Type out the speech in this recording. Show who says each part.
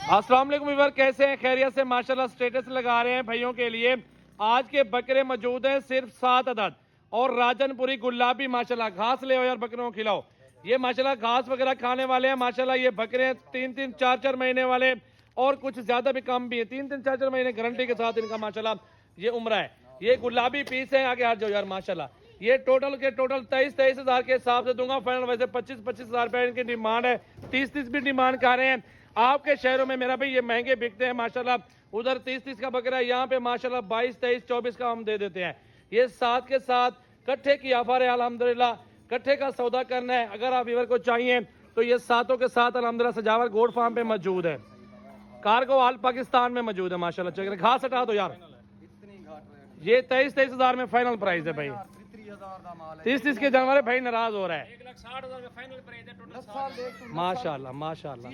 Speaker 1: अस्सलाम वालेकुम व्यूअर, कैसे हैं? खैरियत से? माशाल्लाह स्टेटस लगा रहे हैं भाइयों के लिए। आज के बकरे मौजूद हैं सिर्फ 7 अदद और राजनपुरी गुलाबी। माशाल्लाह घास ले आओ यार, बकरों को खिलाओ। ये माशाल्लाह घास वगैरह खाने वाले हैं। माशाल्लाह ये बकरे 3-3, 4-4 महीने वाले और कुछ ज्यादा भी कम भी है। 3-3, 4-4 महीने गारंटी के साथ इनका माशाल्लाह ये उम्र है। ये गुलाबी पीस है। आगे हट जाओ यार माशाल्लाह। ये टोटल के टोटल 23 हज़ार के हिसाब से दूंगा फाइनल। वैसे 25 हज़ार रुपए इनकी डिमांड है, 30 भी डिमांड कर रहे हैं। आपके शहरों में मेरा भाई ये महंगे बिकते हैं माशाल्लाह। उधर 30 का बकरा है, यहाँ पे माशाल्लाह 22, 23, 24 का हम दे देते हैं। ये साथ के साथ कट्ठे की ऑफर है अल्हम्दुलिल्लाह। कट्ठे का सौदा करना है अगर आप व्यूअर को चाहिए तो ये सातों के साथ अल्हम्दुलिल्लाह सजावर गोड फार्म पे मौजूद है। कार्गो ऑल पाकिस्तान में मौजूद है माशाल्लाह। चेक घास हटा दो यार। ये 23 हज़ार में फाइनल प्राइस है भाई। 30 के जानवर है भाई, नाराज हो रहा है।
Speaker 2: 1,60,000 फाइनल प्राइस है टोटल।
Speaker 1: माशाल्लाह माशाल्लाह।